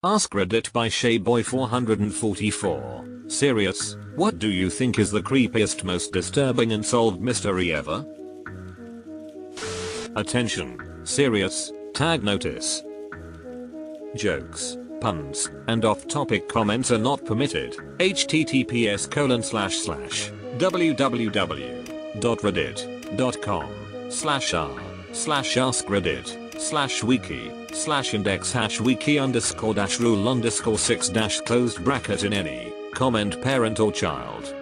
AskReddit by ShayBoy444. Serious, what do you think is the creepiest, most disturbing unsolved mystery ever? Attention. Serious. Tag notice. Jokes, puns, and off-topic comments are not permitted. https://www.reddit.com/r//wiki/wiki_rule_6- in any comment parent or child.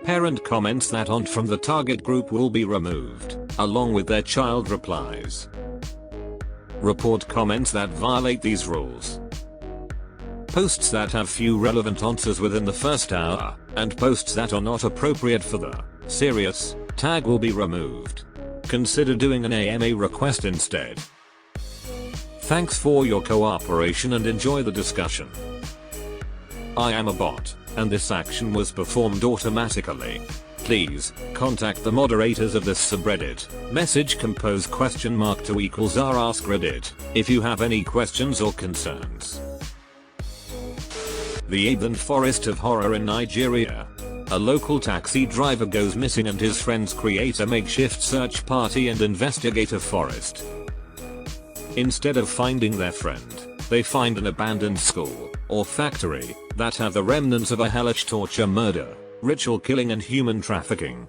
Parent comments that aren't from the target group will be removed, along with their child replies. Report comments that violate these rules. Posts that have few relevant answers within the first hour, and posts that are not appropriate for the serious tag will be removed. Consider doing an AMA request instead. Thanks for your cooperation and enjoy the discussion. I am a bot, and this action was performed automatically. Please contact the moderators of this subreddit. Message compose $?to =r@askreddit if you have any questions or concerns. The Eastern Forest of Horror in Nigeria. A local taxi driver goes missing and his friends create a makeshift search party and investigate a forest. Instead of finding their friend, they find an abandoned school or factory that have the remnants of a hellish torture, murder, ritual killing and human trafficking.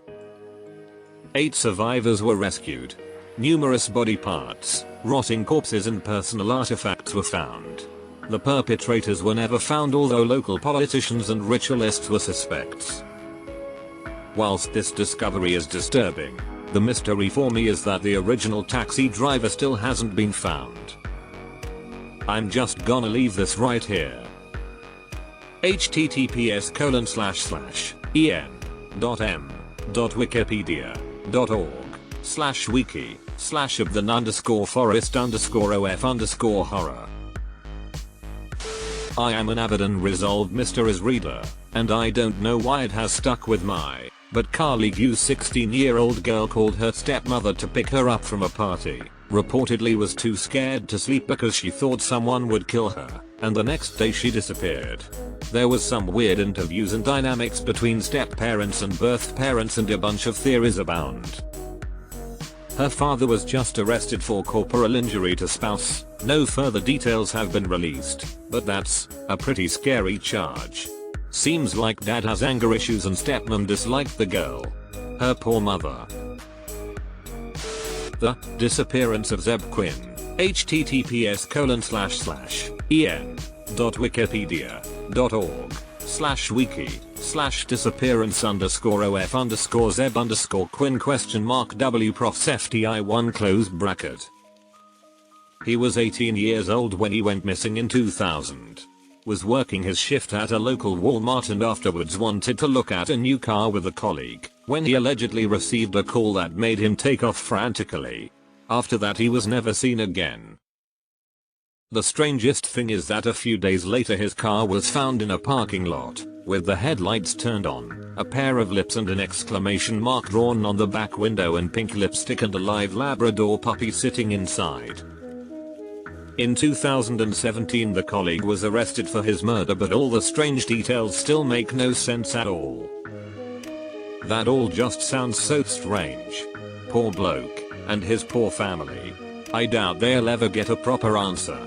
8 survivors were rescued. Numerous body parts, rotting corpses and personal artifacts were found. The perpetrators were never found, although local politicians and ritualists were suspects. Whilst this discovery is disturbing, the mystery for me is that the original taxi driver still hasn't been found. I'm just gonna leave this right here. https://en.m.wiki.org/wiki/of_forest_of_horror. I am an avid unresolved mysteries reader, and I don't know why it has stuck with my but colleague. 16-year-old girl called her stepmother to pick her up from a party, reportedly was too scared to sleep because she thought someone would kill her, and the next day she disappeared. There was some weird interviews and dynamics between step-parents and birth parents, and a bunch of theories abound. Her father was just arrested for corporal injury to spouse. No further details have been released, but that's a pretty scary charge. Seems like dad has anger issues and stepmom disliked the girl. Her poor mother. The disappearance of Zeb Quinn. https://en.wikipedia.org/wiki/disappearance_of-Zeb_Quinn?w_prof_fti1 . He was 18 years old when he went missing in 2000. Was working his shift at a local Walmart and afterwards wanted to look at a new car with a colleague when he allegedly received a call that made him take off frantically. After that he was never seen again. The strangest thing is that a few days later his car was found in a parking lot, with the headlights turned on, a pair of lips and an exclamation mark drawn on the back window, and pink lipstick, and a live Labrador puppy sitting inside. In 2017 the colleague was arrested for his murder, but all the strange details still make no sense at all. That all just sounds so strange. Poor bloke, and his poor family. I doubt they'll ever get a proper answer.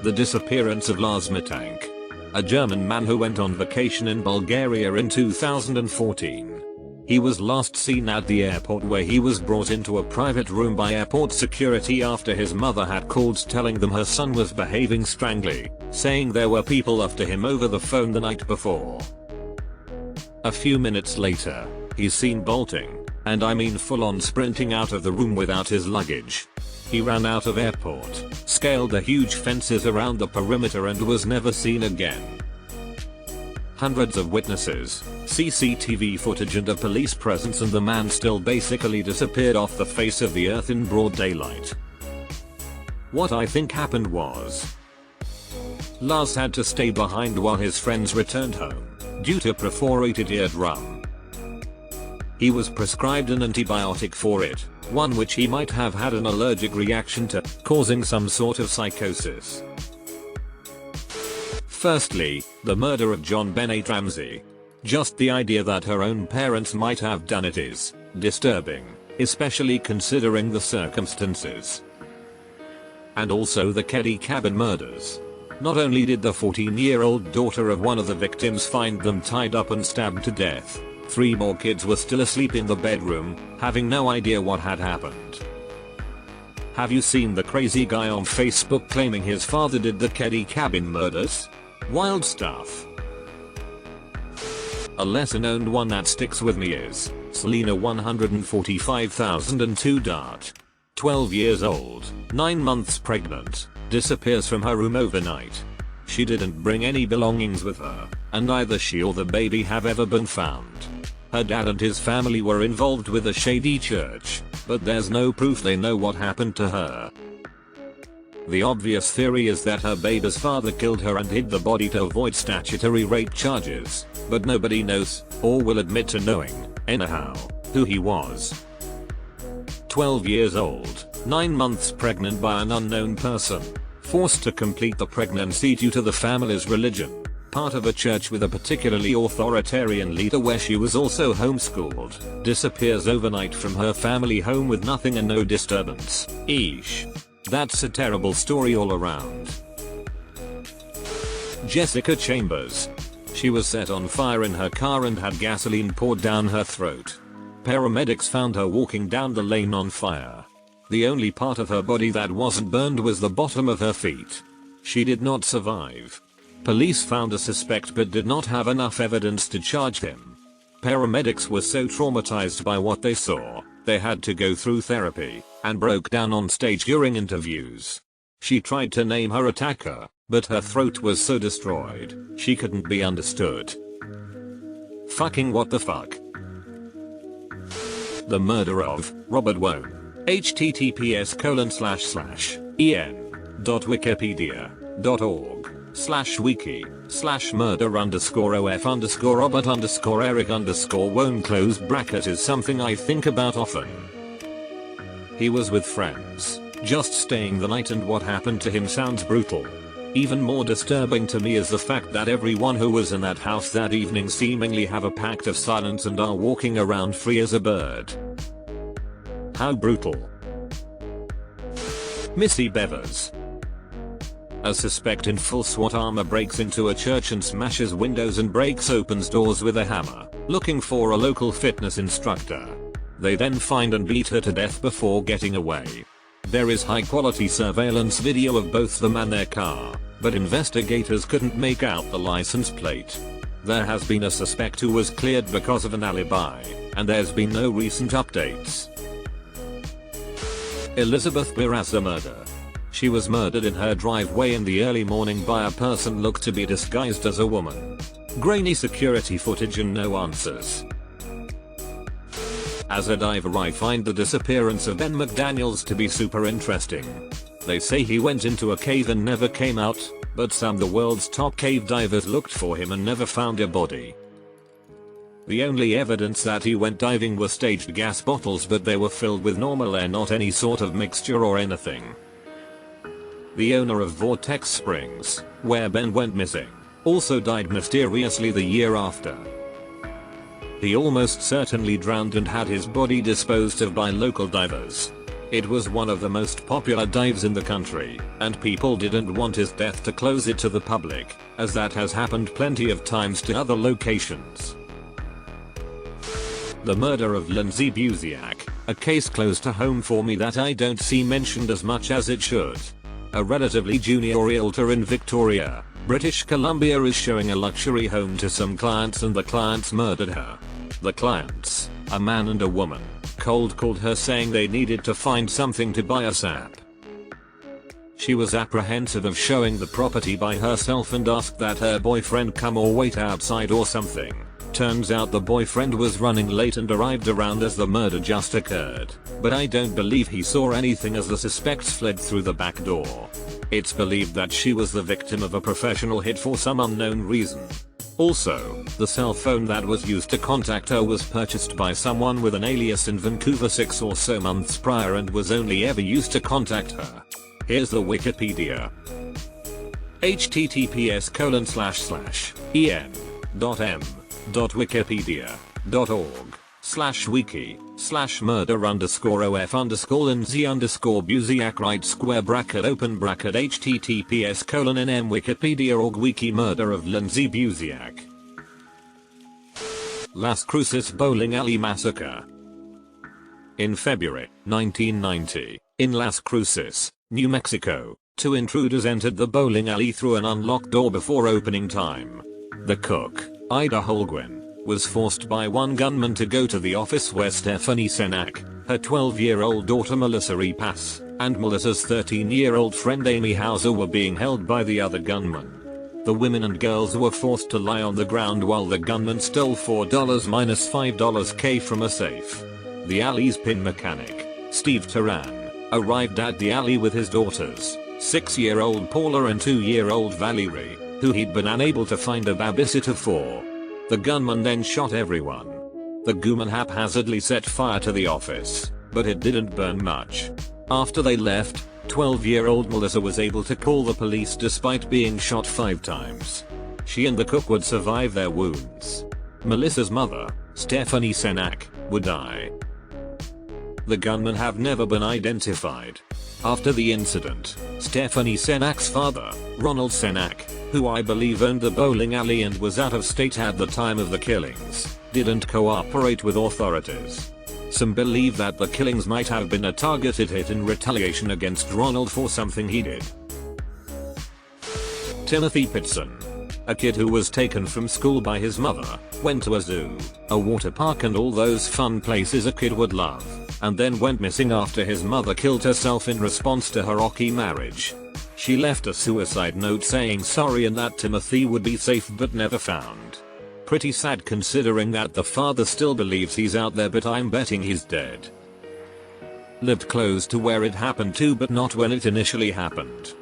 The disappearance of Lars Mittank. A German man who went on vacation in Bulgaria in 2014. He was last seen at the airport, where he was brought into a private room by airport security after his mother had called telling them her son was behaving strangely, saying there were people after him over the phone the night before. A few minutes later, he's seen bolting, and I mean full on sprinting out of the room without his luggage. He ran out of airport, scaled the huge fences around the perimeter, and was never seen again. Hundreds of witnesses, CCTV footage and a police presence, and the man still basically disappeared off the face of the earth in broad daylight. What I think happened was, Lars had to stay behind while his friends returned home, due to perforated eardrum. He was prescribed an antibiotic for it, one which he might have had an allergic reaction to, causing some sort of psychosis. Firstly, the murder of John Bennett Ramsey. Just the idea that her own parents might have done it is disturbing, especially considering the circumstances. And also the Keddy cabin murders. Not only did the 14-year-old daughter of one of the victims find them tied up and stabbed to death, 3 more kids were still asleep in the bedroom, having no idea what had happened. Have you seen the crazy guy on Facebook claiming his father did the Keddy cabin murders? Wild stuff. A lesser known one that sticks with me is Selena 145,002. 12 years old, 9 months pregnant, disappears from her room overnight. She didn't bring any belongings with her, and neither she or the baby have ever been found. Her dad and his family were involved with a shady church, but there's no proof they know what happened to her. The obvious theory is that her baby's father killed her and hid the body to avoid statutory rape charges, but nobody knows, or will admit to knowing, anyhow, who he was. 12 years old, 9 months pregnant by an unknown person, forced to complete the pregnancy due to the family's religion, part of a church with a particularly authoritarian leader where she was also homeschooled, disappears overnight from her family home with nothing and no disturbance. Eesh. That's a terrible story all around. Jessica Chambers. She was set on fire in her car and had gasoline poured down her throat. Paramedics found her walking down the lane on fire. The only part of her body that wasn't burned was the bottom of her feet. She did not survive. Police found a suspect but did not have enough evidence to charge him. Paramedics were so traumatized by what they saw, they had to go through therapy, and broke down on stage during interviews. She tried to name her attacker, but her throat was so destroyed, she couldn't be understood. Fucking what the fuck? The murder of Robert Wone. https://en.wikipedia.org/murder_of_robert_eric_wone is something I think about often. He was with friends, just staying the night, and what happened to him sounds brutal. Even more disturbing to me is the fact that everyone who was in that house that evening seemingly have a pact of silence and are walking around free as a bird. How brutal. Missy Bevers. A suspect in full SWAT armor breaks into a church and smashes windows and breaks open doors with a hammer, looking for a local fitness instructor. They then find and beat her to death before getting away. There is high quality surveillance video of both them and their car, but investigators couldn't make out the license plate. There has been a suspect who was cleared because of an alibi, and there's been no recent updates. Elizabeth Barraza murder. She was murdered in her driveway in the early morning by a person looked to be disguised as a woman. Grainy security footage and no answers. As a diver, I find the disappearance of Ben McDaniels to be super interesting. They say he went into a cave and never came out, but some of the world's top cave divers looked for him and never found a body. The only evidence that he went diving were staged gas bottles, but they were filled with normal air, not any sort of mixture or anything. The owner of Vortex Springs, where Ben went missing, also died mysteriously the year after. He almost certainly drowned and had his body disposed of by local divers. It was one of the most popular dives in the country, and people didn't want his death to close it to the public, as that has happened plenty of times to other locations. The murder of Lindsay Buziak, a case close to home for me that I don't see mentioned as much as it should. A relatively junior realtor in Victoria, British Columbia is showing a luxury home to some clients and the clients murdered her. The clients, a man and a woman, cold called her saying they needed to find something to buy ASAP. She was apprehensive of showing the property by herself and asked that her boyfriend come or wait outside or something. Turns out the boyfriend was running late and arrived around as the murder just occurred, but I don't believe he saw anything as the suspects fled through the back door. It's believed that she was the victim of a professional hit for some unknown reason. Also, the cell phone that was used to contact her was purchased by someone with an alias in Vancouver 6 or so months prior and was only ever used to contact her. Here's the Wikipedia. https://en.m.wikipediaorg/wiki/murder_of_lindsay_buziak right square bracket open bracket https://nm.wikipedia.org wiki murder of Lindsay Buziak. Las Cruces Bowling Alley Massacre. In February 1990, in Las Cruces, New Mexico, 2 intruders entered the bowling alley through an unlocked door before opening time. The cook, Ida Holguin, was forced by one gunman to go to the office where Stephanie Senak, her 12-year-old daughter Melissa Repass, and Melissa's 13-year-old friend Amy Hauser were being held by the other gunman. The women and girls were forced to lie on the ground while the gunman stole $4 minus $5 from a safe. The alley's pin mechanic, Steve Turan, arrived at the alley with his daughters, 6-year-old Paula and 2-year-old Valerie, who he'd been unable to find a babysitter for. The gunman then shot everyone. The gunman haphazardly set fire to the office, but it didn't burn much. After they left, 12-year-old Melissa was able to call the police despite being shot 5 times. She and the cook would survive their wounds. Melissa's mother, Stephanie Senak, would die. The gunmen have never been identified. After the incident, Stephanie Senak's father, Ronald Senak, who I believe owned the bowling alley and was out of state at the time of the killings, didn't cooperate with authorities. Some believe that the killings might have been a targeted hit in retaliation against Ronald for something he did. Timothy Pitson. A kid who was taken from school by his mother, went to a zoo, a water park and all those fun places a kid would love, and then went missing after his mother killed herself in response to her rocky marriage. She left a suicide note saying sorry and that Timothy would be safe but never found. Pretty sad considering that the father still believes he's out there, but I'm betting he's dead. Lived close to where it happened to but not when it initially happened.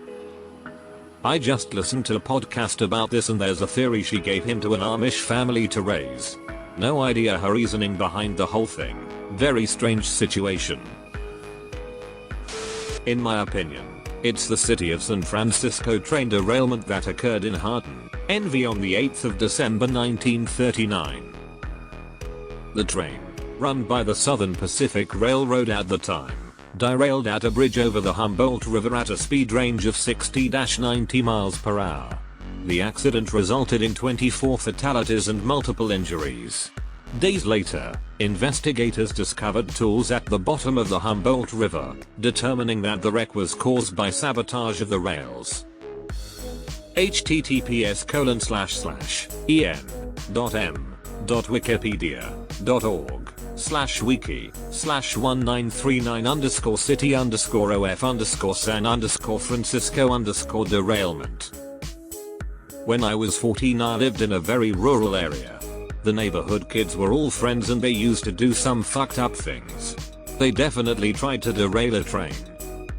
I just listened to a podcast about this and there's a theory she gave him to an Amish family to raise. No idea her reasoning behind the whole thing. Very strange situation. In my opinion, it's the city of San Francisco train derailment that occurred in Hardin, NV on the 8th of December 1939. The train, run by the Southern Pacific Railroad at the time, derailed at a bridge over the Humboldt River at a speed range of 60-90 miles per hour. The accident resulted in 24 fatalities and multiple injuries. Days later, investigators discovered tools at the bottom of the Humboldt River, determining that the wreck was caused by sabotage of the rails. https://en.m.wikipediaorg/wiki/1939_city_san_Francisco_derailment. When I was 14 I lived in a very rural area. The neighborhood kids were all friends and they used to do some fucked up things. They definitely tried to derail a train.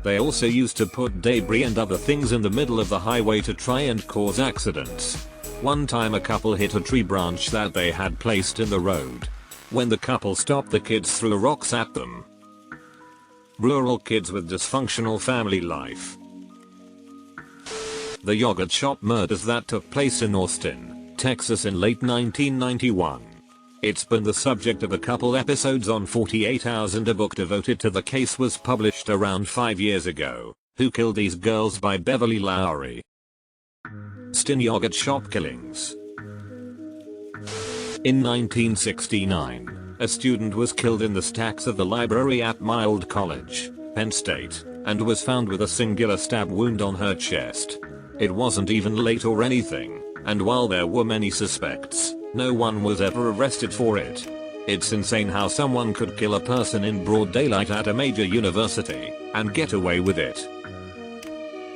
They also used to put debris and other things in the middle of the highway to try and cause accidents. One time a couple hit a tree branch that they had placed in the road. When the couple stopped, the kids threw rocks at them. Rural kids with dysfunctional family life. The yogurt shop murders that took place in Austin, Texas in late 1991. It's been the subject of a couple episodes on 48 Hours and a book devoted to the case was published around 5 years ago. Who Killed These Girls by Beverly Lowry. Austin yogurt shop killings. In 1969, a student was killed in the stacks of the library at Mild College, Penn State, and was found with a singular stab wound on her chest. It wasn't even late or anything, and while there were many suspects, no one was ever arrested for it. It's insane how someone could kill a person in broad daylight at a major university and get away with it.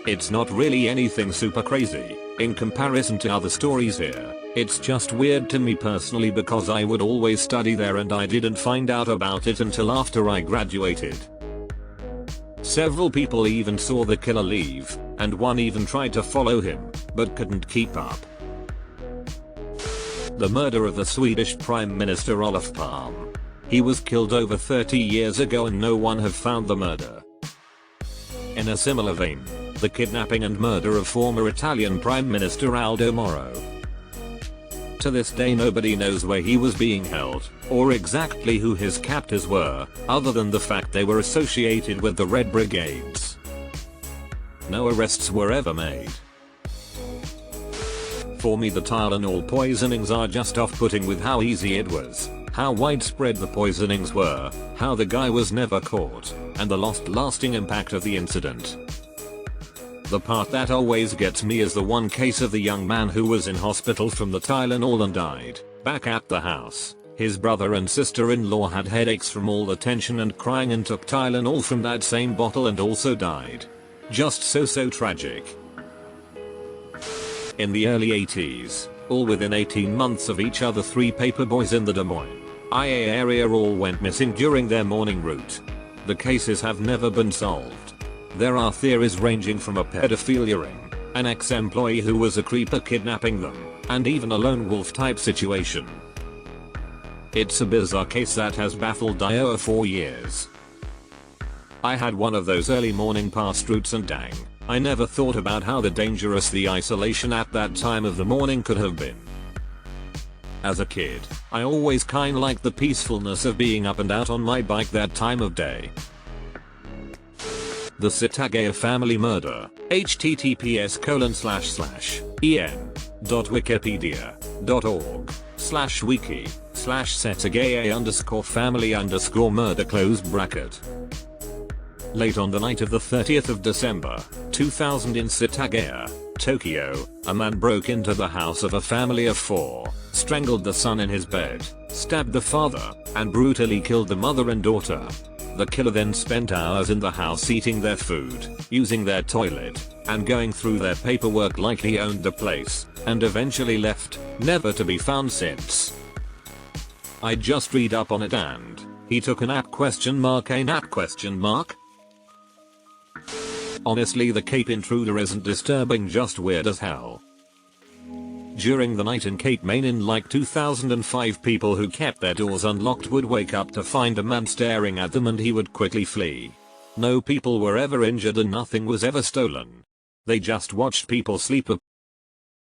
It's not really anything super crazy in comparison to other stories here. It's just weird to me personally because I would always study there and I didn't find out about it until after I graduated. Several people even saw the killer leave, and one even tried to follow him, but couldn't keep up. The murder of the Swedish Prime Minister Olof Palme. He was killed over 30 years ago and no one have found the murder. In a similar vein, the kidnapping and murder of former Italian Prime Minister Aldo Moro. To this day nobody knows where he was being held, or exactly who his captors were, other than the fact they were associated with the Red Brigades. No arrests were ever made. For me the Tylenol poisonings are just off-putting with how easy it was, how widespread the poisonings were, how the guy was never caught, and the lasting impact of the incident. The part that always gets me is the one case of the young man who was in hospital from the Tylenol and died, back at the house. His brother and sister-in-law had headaches from all the tension and crying and took Tylenol from that same bottle and also died. Just so tragic. In the early 80s, all within 18 months of each other, 3 paperboys in the Des Moines, Iowa area all went missing during their morning route. The cases have never been solved. There are theories ranging from a pedophilia ring, an ex-employee who was a creeper kidnapping them, and even a lone wolf type situation. It's a bizarre case that has baffled Iowa for years. I had one of those early morning past routes and dang, I never thought about how dangerous the isolation at that time of the morning could have been. As a kid, I always kinda liked the peacefulness of being up and out on my bike that time of day. The Cittagea family murder. https://en.wikipedia.org/Cittagea_family_murder . Late on the night of the 30th of December, 2000 in Cittagea, Tokyo, a man broke into the house of a family of 4, strangled the son in his bed, stabbed the father, and brutally killed the mother and daughter. The killer then spent hours in the house eating their food, using their toilet, and going through their paperwork like he owned the place, and eventually left, never to be found since. I just read up on it and he took a nap ? Honestly, the Cape intruder isn't disturbing, just weird as hell. During the night in Cape, Maine in like 2005, people who kept their doors unlocked would wake up to find a man staring at them and he would quickly flee. No people were ever injured and nothing was ever stolen. They just watched people sleep